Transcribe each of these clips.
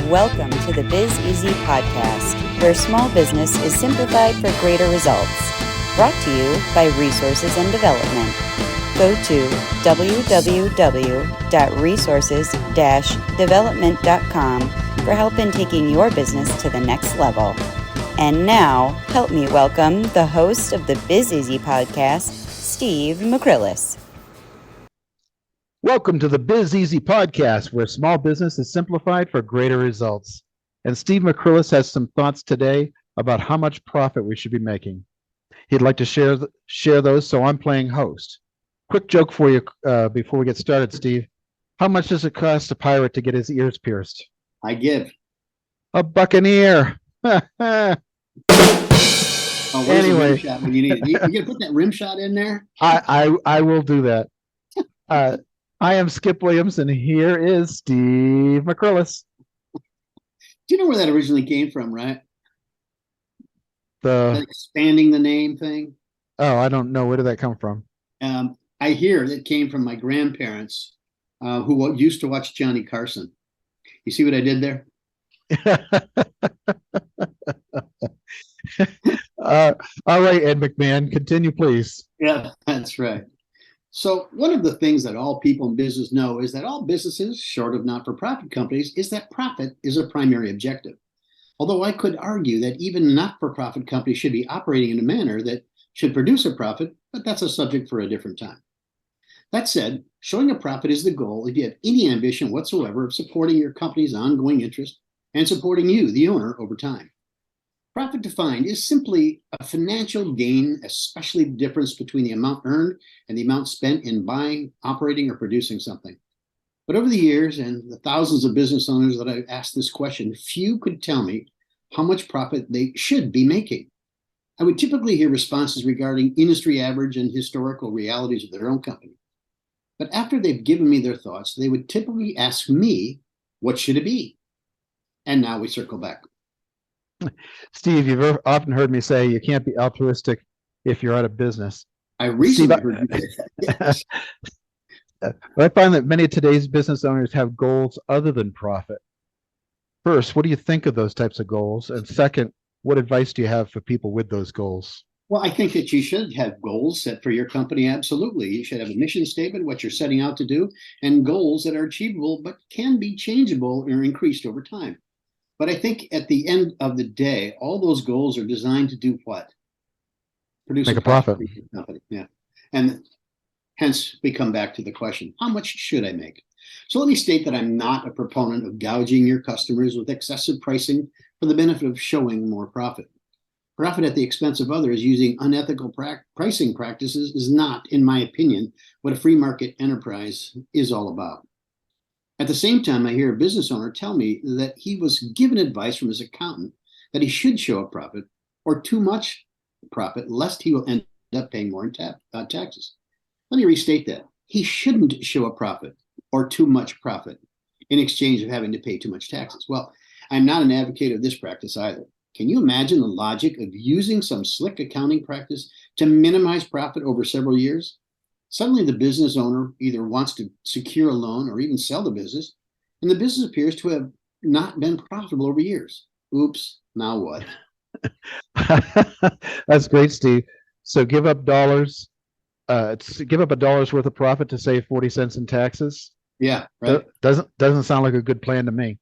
Welcome to the Biz Easy podcast, where small business is simplified for greater results. Brought to you by Resources and Development. Go to www.resources-development.com for help in taking your business to the next level. And now, help me welcome the host of the Biz Easy podcast, Steve McCrillis. Welcome to the Biz Easy podcast, where small business is simplified for greater results. And Steve McCrillis has some thoughts today about how much profit we should be making. He'd like to share those, so I'm playing host. Quick joke for you before we get started, Steve. How much does it cost a pirate to get his ears pierced? I give. A buccaneer. Anyway, rim shot when you need it? You gonna put that rim shot in there? I will do that. I am Skip Williams, and here is Steve McCrillis. Do you know where that originally came from, right? The expanding the name thing. Oh, I don't know. Where did that come from? I hear that came from my grandparents, who used to watch Johnny Carson. You see what I did there? All right, Ed McMahon, continue, please. Yeah, that's right. So one of the things that all people in business know is that all businesses, short of not-for-profit companies, is that profit is a primary objective. Although I could argue that even not-for-profit companies should be operating in a manner that should produce a profit, but that's a subject for a different time. That said, showing a profit is the goal if you have any ambition whatsoever of supporting your company's ongoing interest and supporting you, the owner, over time. Profit defined is simply a financial gain, especially the difference between the amount earned and the amount spent in buying, operating, or producing something. But over the years and the thousands of business owners that I've asked this question, few could tell me how much profit they should be making. I would typically hear responses regarding industry average and historical realities of their own company. But after they've given me their thoughts, they would typically ask me, what should it be? And now we circle back. Steve, you've often heard me say you can't be altruistic if you're out of business. I recently heard you say that. Yes. I find that many of today's business owners have goals other than profit. First, what do you think of those types of goals? And second, what advice do you have for people with those goals? Well, I think that you should have goals set for your company. Absolutely. You should have a mission statement, what you're setting out to do, and goals that are achievable, but can be changeable or increased over time. But I think at the end of the day, all those goals are designed to do what? Produce Make a profit. For your company. Yeah. And hence we come back to the question, how much should I make? So let me state that I'm not a proponent of gouging your customers with excessive pricing for the benefit of showing more profit. Profit at the expense of others using unethical pricing practices is not, in my opinion, what a free market enterprise is all about. At the same time, I hear a business owner tell me that he was given advice from his accountant that he should show a profit or too much profit, lest he will end up paying more in taxes. Let me restate that. He shouldn't show a profit or too much profit in exchange of having to pay too much taxes. Well, I'm not an advocate of this practice either. Can you imagine the logic of using some slick accounting practice to minimize profit over several years? Suddenly, the business owner either wants to secure a loan or even sell the business, and the business appears to have not been profitable over years. Oops, now what? That's great, Steve. So give up dollars, give up $1 worth of profit to save 40 cents in taxes? Yeah, right. Doesn't sound like a good plan to me.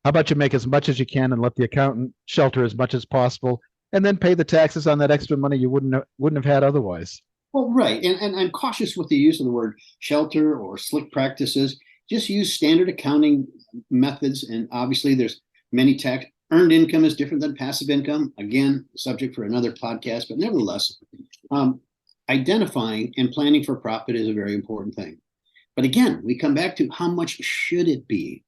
How about you make as much as you can and let the accountant shelter as much as possible, and then pay the taxes on that extra money you wouldn't have had otherwise? Well, right. And I'm cautious with the use of the word shelter or slick practices. Just use standard accounting methods. And obviously, there's many tax. Earned income is different than passive income. Again, subject for another podcast. But nevertheless, identifying and planning for profit is a very important thing. But again, we come back to how much should it be?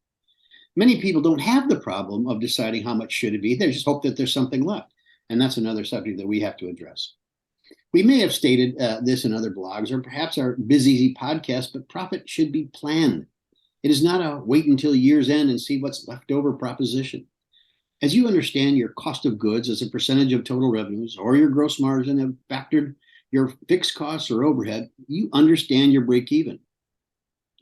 Many people don't have the problem of deciding how much should it be. They just hope that there's something left. And that's another subject that we have to address. We may have stated this in other blogs or perhaps our Biz Easy podcast, but profit should be planned. It is not a wait until year's end and see what's left over proposition. As you understand your cost of goods as a percentage of total revenues or your gross margin have factored your fixed costs or overhead, you understand your break even.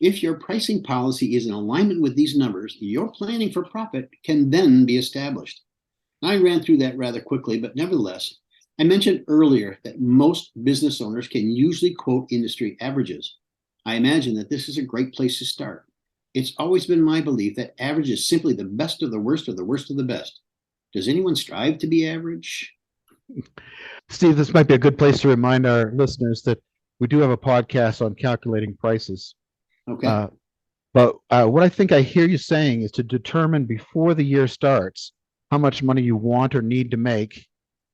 If your pricing policy is in alignment with these numbers, your planning for profit can then be established. I ran through that rather quickly, but nevertheless, I mentioned earlier that most business owners can usually quote industry averages. I imagine that this is a great place to start. It's always been my belief that average is simply the best of the worst of the worst of the best. Does anyone strive to be average? Steve, this might be a good place to remind our listeners that we do have a podcast on calculating prices. Okay. But what I think I hear you saying is to determine before the year starts how much money you want or need to make,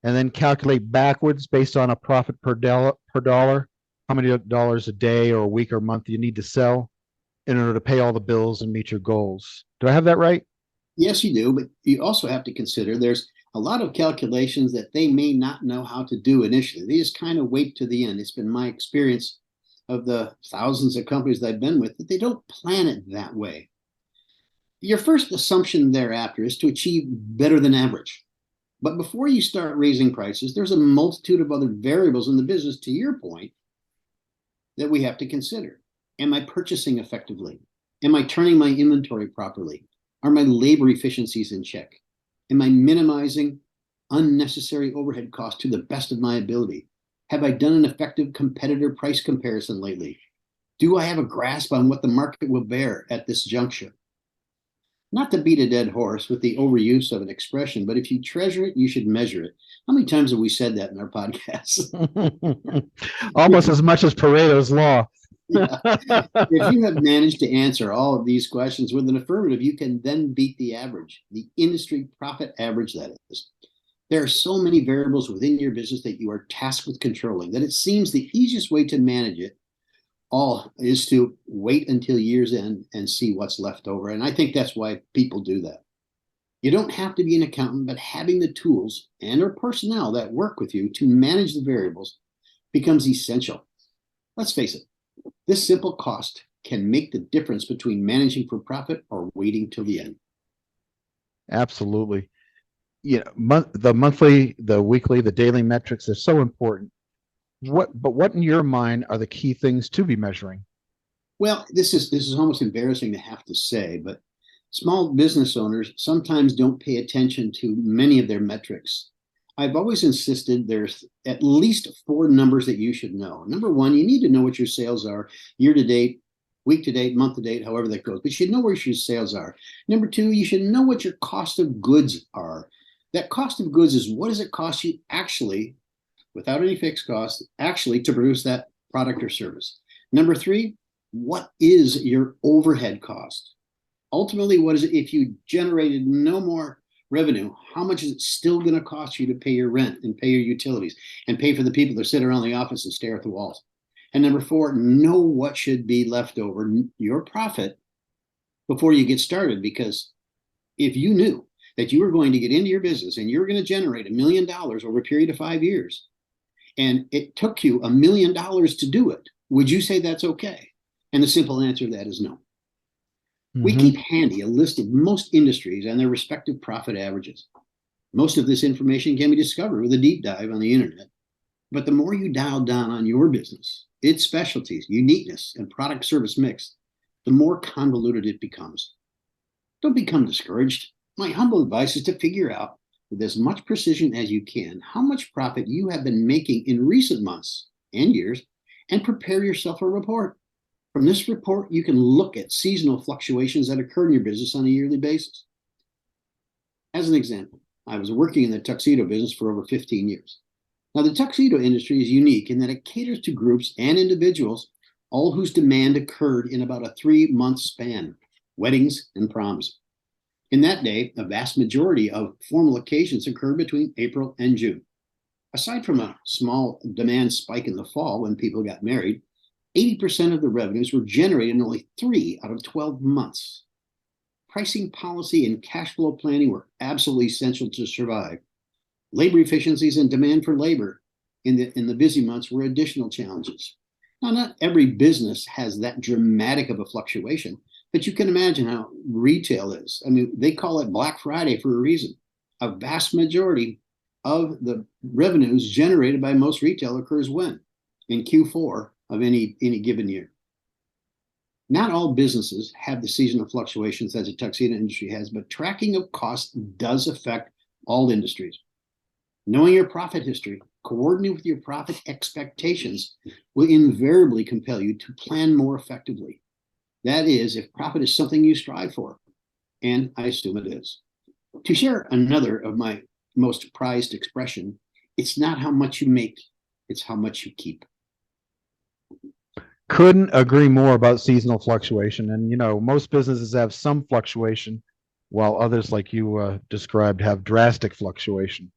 and then calculate backwards based on a profit per dollar, how many dollars a day or a week or month you need to sell in order to pay all the bills and meet your goals. Do I have that right? Yes, you do, but you also have to consider there's a lot of calculations that they may not know how to do initially. They just kind of wait to the end. It's been my experience of the thousands of companies that I've been with that they don't plan it that way. Your first assumption thereafter is to achieve better than average. But before you start raising prices, there's a multitude of other variables in the business, to your point, that we have to consider. Am I purchasing effectively? Am I turning my inventory properly? Are my labor efficiencies in check? Am I minimizing unnecessary overhead costs to the best of my ability? Have I done an effective competitor price comparison lately? Do I have a grasp on what the market will bear at this juncture? Not to beat a dead horse with the overuse of an expression, but if you treasure it, you should measure it. How many times have we said that in our podcasts? Almost as much as Pareto's law. Yeah. If you have managed to answer all of these questions with an affirmative, you can then beat the average, the industry profit average, that is. There are so many variables within your business that you are tasked with controlling that it seems the easiest way to manage it all is to wait until year's end and see what's left over. And I think that's why people do that. You don't have to be an accountant, but having the tools and or personnel that work with you to manage the variables becomes essential. Let's face it, this simple cost can make the difference between managing for profit or waiting till the end. Absolutely. The monthly, the weekly, the daily metrics are so important. What in your mind are the key things to be measuring? Well, this is almost embarrassing to have to say, but small business owners sometimes don't pay attention to many of their metrics. I've always insisted there's at least 4 numbers that you should know. Number one, you need to know what your sales are year to date, week to date, month to date, however that goes. But you should know where your sales are. Number 2, you should know what your cost of goods are. That cost of goods is what does it cost you actually, without any fixed cost, actually to produce that product or service. Number 3, what is your overhead cost? Ultimately, what is it if you generated no more revenue? How much is it still going to cost you to pay your rent and pay your utilities and pay for the people that sit around the office and stare at the walls? And number 4, know what should be left over, your profit, before you get started. Because if you knew that you were going to get into your business and you're going to generate $1 million over a period of 5 years, and it took you $1 million to do it, would you say that's okay? And the simple answer to that is no. We keep handy a list of most industries and their respective profit averages. Most of this information can be discovered with a deep dive on the internet. But the more you dial down on your business, its specialties, uniqueness, and product service mix, the more convoluted it becomes. Don't become discouraged. My humble advice is to figure out with as much precision as you can how much profit you have been making in recent months and years, and prepare yourself a report. From this report, you can look at seasonal fluctuations that occur in your business on a yearly basis. As an example, I was working in the tuxedo business for over 15 years. Now, the tuxedo industry is unique in that it caters to groups and individuals, all whose demand occurred in about a 3-month span, weddings and proms. In that day, a vast majority of formal occasions occurred between April and June. Aside from a small demand spike in the fall when people got married, 80% of the revenues were generated in only 3 out of 12 months. Pricing policy and cash flow planning were absolutely essential to survive. Labor efficiencies and demand for labor in the busy months were additional challenges. Now, not every business has that dramatic of a fluctuation, but you can imagine how retail is. I mean, they call it Black Friday for a reason. A vast majority of the revenues generated by most retail occurs when? In Q4 of any given year. Not all businesses have the seasonal fluctuations that the tuxedo industry has, but tracking of costs does affect all industries. Knowing your profit history, coordinating with your profit expectations will invariably compel you to plan more effectively. That is, if profit is something you strive for, and I assume it is. To share another of my most prized expression, it's not how much you make, it's how much you keep. Couldn't agree more about seasonal fluctuation. And, most businesses have some fluctuation, while others, like you described, have drastic fluctuation.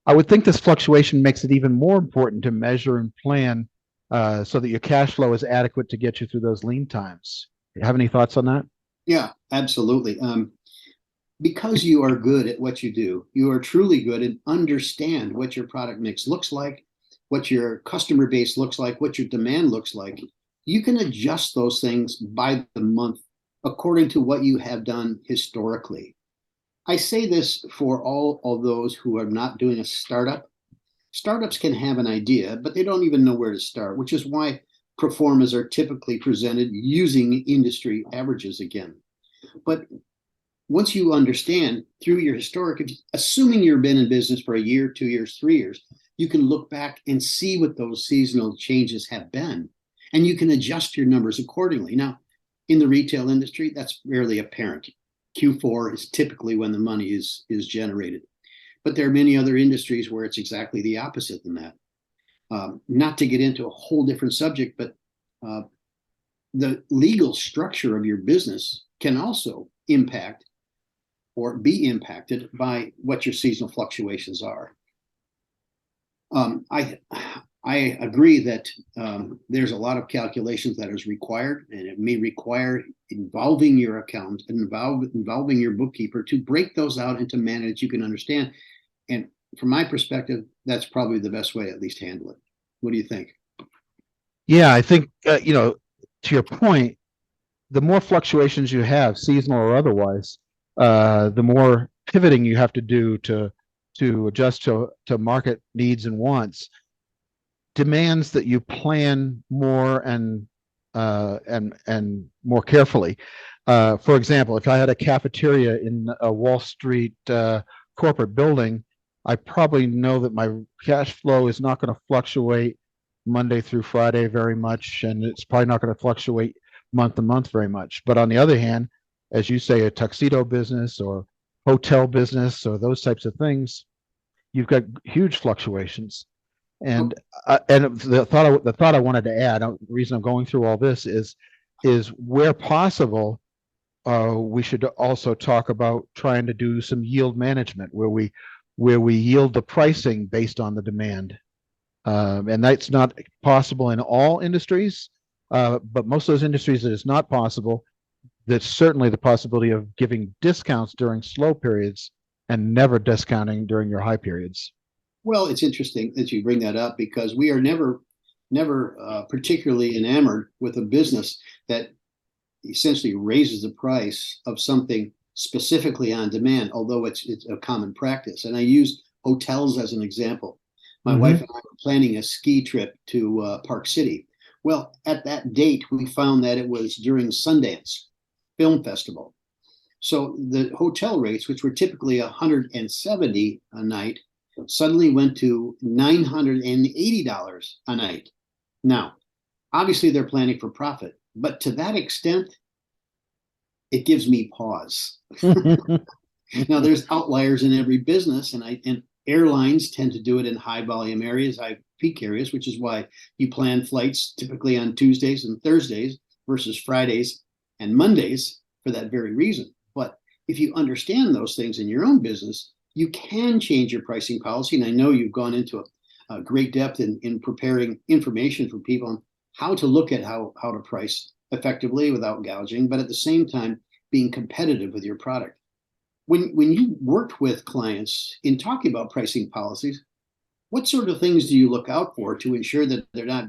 I would think this fluctuation makes it even more important to measure and plan so that your cash flow is adequate to get you through those lean times. You have any thoughts on that? Yeah, absolutely. Because you are good at what you do, you are truly good and understand what your product mix looks like, what your customer base looks like, what your demand looks like. You can adjust those things by the month according to what you have done historically. I say this for all of those who are not doing a startup. Startups can have an idea, but they don't even know where to start, which is why pro formas are typically presented using industry averages again. But once you understand through your historic, assuming you've been in business for a year, 2 years, 3 years, you can look back and see what those seasonal changes have been, and you can adjust your numbers accordingly. Now, in the retail industry, that's rarely apparent. Q4 is typically when the money is generated. But there are many other industries where it's exactly the opposite than that. Not to get into a whole different subject, but the legal structure of your business can also impact or be impacted by what your seasonal fluctuations are. I agree that there's a lot of calculations that is required, and it may require involving your accountant and involving your bookkeeper to break those out into manner you can understand. And from my perspective, that's probably the best way to at least handle it. What do you think? Yeah, I think, to your point, the more fluctuations you have, seasonal or otherwise, the more pivoting you have to do to adjust to market needs and wants, demands that you plan more and more carefully. For example, if I had a cafeteria in a Wall Street corporate building, I probably know that my cash flow is not going to fluctuate Monday through Friday very much, and it's probably not going to fluctuate month to month very much. But on the other hand, as you say, a tuxedo business or hotel business or those types of things, you've got huge fluctuations. And the thought I wanted to add, the reason I'm going through all this is where possible, we should also talk about trying to do some yield management where we yield the pricing based on the demand. And that's not possible in all industries, but most of those industries it is not possible. There's certainly the possibility of giving discounts during slow periods and never discounting during your high periods. Well, it's interesting that you bring that up because we are never particularly enamored with a business that essentially raises the price of something specifically on demand, although it's a common practice. And I use hotels as an example. My wife and I were planning a ski trip to Park City. Well, at that date, we found that it was during Sundance Film Festival. So the hotel rates, which were typically $170 a night, suddenly went to $980 a night. Now, obviously they're planning for profit, but to that extent, it gives me pause. Now, there's outliers in every business, and airlines tend to do it in high volume areas, high peak areas, which is why you plan flights typically on Tuesdays and Thursdays versus Fridays and Mondays for that very reason. But if you understand those things in your own business, you can change your pricing policy. And I know you've gone into a great depth in preparing information for people on how to look at how to price effectively without gouging, but at the same time, being competitive with your product. When you worked with clients in talking about pricing policies, what sort of things do you look out for to ensure that they're not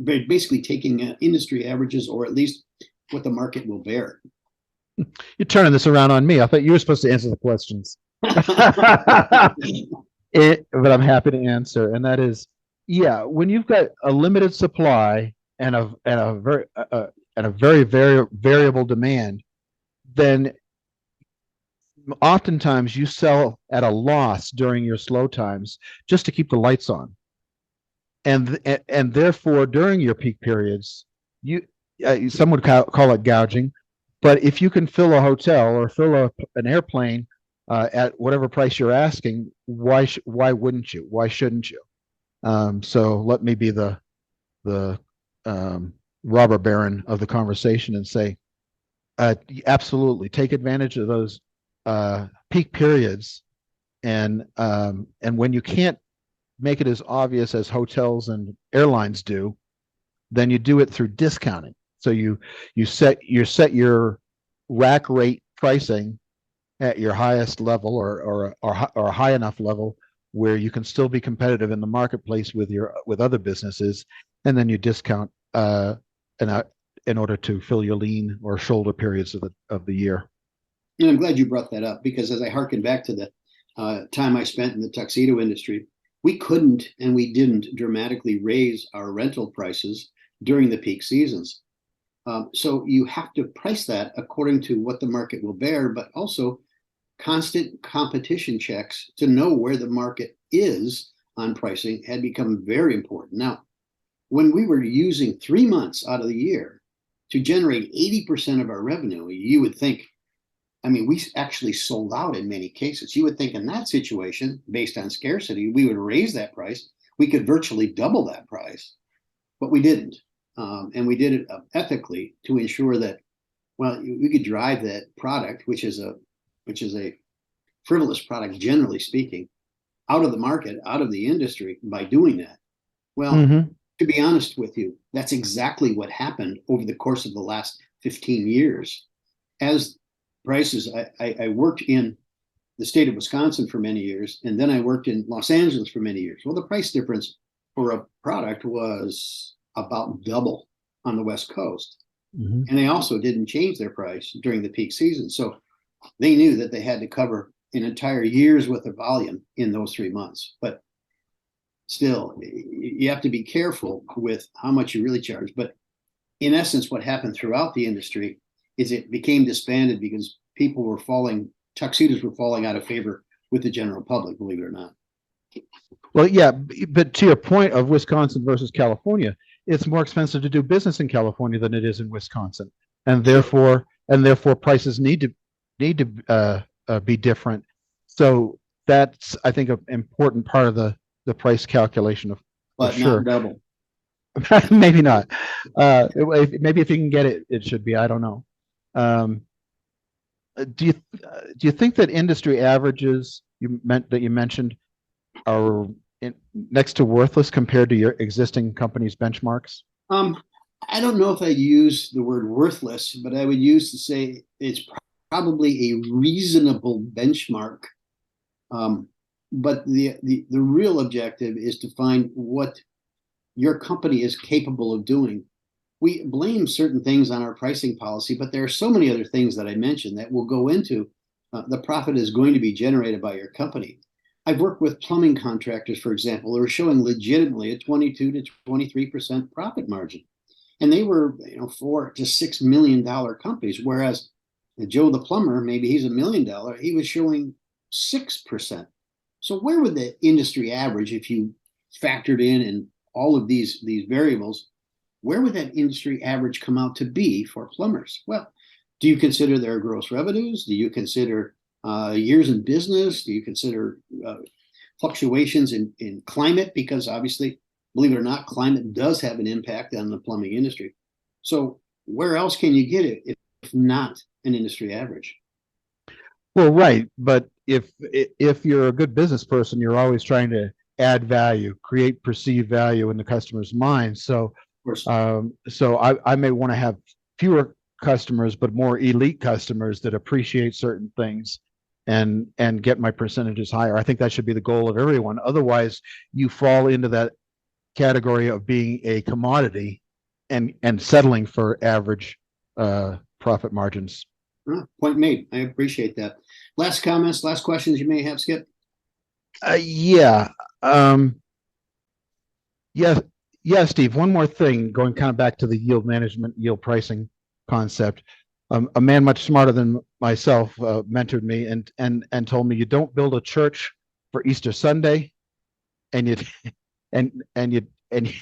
basically taking industry averages or at least what the market will bear? You're turning this around on me. I thought you were supposed to answer the questions. But I'm happy to answer. And that is, yeah, when you've got a limited supply and a very a very variable demand, then oftentimes you sell at a loss during your slow times just to keep the lights on, and therefore during your peak periods, you some would call it gouging, but if you can fill a hotel or fill an airplane at whatever price you're asking, why wouldn't you? Why shouldn't you? So let me be the robber baron of the conversation and say, absolutely take advantage of those peak periods, and when you can't make it as obvious as hotels and airlines do, then you do it through discounting. So you set your rack rate pricing at your highest level, or a high enough level where you can still be competitive in the marketplace with other businesses, and then you discount in order to fill your lean or shoulder periods of the year. And I'm glad you brought that up, because as I harken back to the time I spent in the tuxedo industry, we couldn't and we didn't dramatically raise our rental prices during the peak seasons. So you have to price that according to what the market will bear, but also constant competition checks to know where the market is on pricing had become very important. Now, when we were using 3 months out of the year to generate 80% of our revenue, you would think, I mean, we actually sold out in many cases. You would think in that situation, based on scarcity, we would raise that price. We could virtually double that price, but we didn't. And we did it ethically to ensure that, well, we could drive that product, which is a frivolous product, generally speaking, out of the market, out of the industry by doing that. Well, to be honest with you, that's exactly what happened over the course of the last 15 years. As prices, I worked in the state of Wisconsin for many years, and then I worked in Los Angeles for many years. Well, the price difference for a product was about double on the West Coast. And they also didn't change their price during the peak season. So they knew that they had to cover an entire year's worth of volume in those 3 months. But still, you have to be careful with how much you really charge. But in essence, what happened throughout the industry is it became disbanded because tuxedos were falling out of favor with the general public, believe it or not. Well, yeah, but to your point of Wisconsin versus California, it's more expensive to do business in California than it is in Wisconsin, and therefore prices need to be different. So that's, I think, an important part of the price calculation of. But sure. Not double. Maybe not. Maybe if you can get it, it should be. I don't know. Do you think that industry averages you mentioned are next to worthless compared to your existing company's benchmarks? I don't know if I use the word worthless, but I would use to say it's probably a reasonable benchmark. But the real objective is to find what your company is capable of doing. We blame certain things on our pricing policy, but there are so many other things that I mentioned that will go into the profit is going to be generated by your company. I've worked with plumbing contractors, for example, who are showing legitimately a 22 to 23% profit margin. And they were, $4 to $6 million companies, whereas Joe the plumber, maybe he's $1 million, he was showing 6%. So where would the industry average, if you factored in all of these variables, where would that industry average come out to be for plumbers? Well, do you consider their gross revenues? Do you consider years in business? Do you consider fluctuations in climate? Because obviously, believe it or not, climate does have an impact on the plumbing industry. So where else can you get it if not an industry average? Well, right. But if you're a good business person, you're always trying to add value, create perceived value in the customer's mind. So, I may want to have fewer customers, but more elite customers that appreciate certain things and get my percentages higher. I think that should be the goal of everyone. Otherwise, you fall into that category of being a commodity and settling for average profit margins. Point made. I appreciate that. Last comments, last questions you may have, Skip? Yeah. Yeah, Steve, one more thing, going kind of back to the yield management, yield pricing concept. A man much smarter than myself mentored me and told me you don't build a church for Easter Sunday, and you and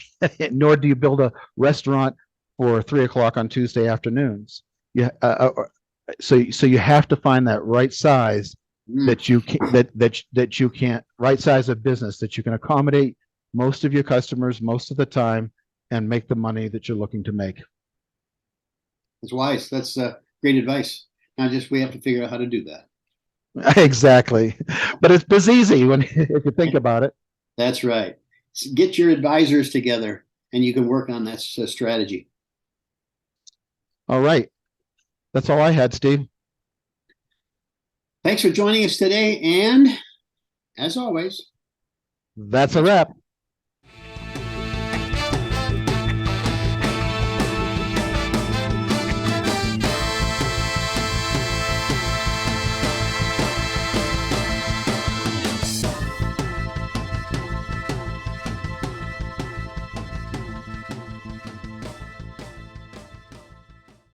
nor do you build a restaurant for 3 o'clock on Tuesday afternoons. Yeah, so you have to find that right size that you can that you can't right size of business that you can accommodate most of your customers most of the time and make the money that you're looking to make. That's wise. That's great advice. Now just we have to figure out how to do that. Exactly, but it's easy when if you think about it. That's right. Get your advisors together and you can work on that strategy. All right, that's all I had, Steve. Thanks for joining us today. And as always, That's a wrap.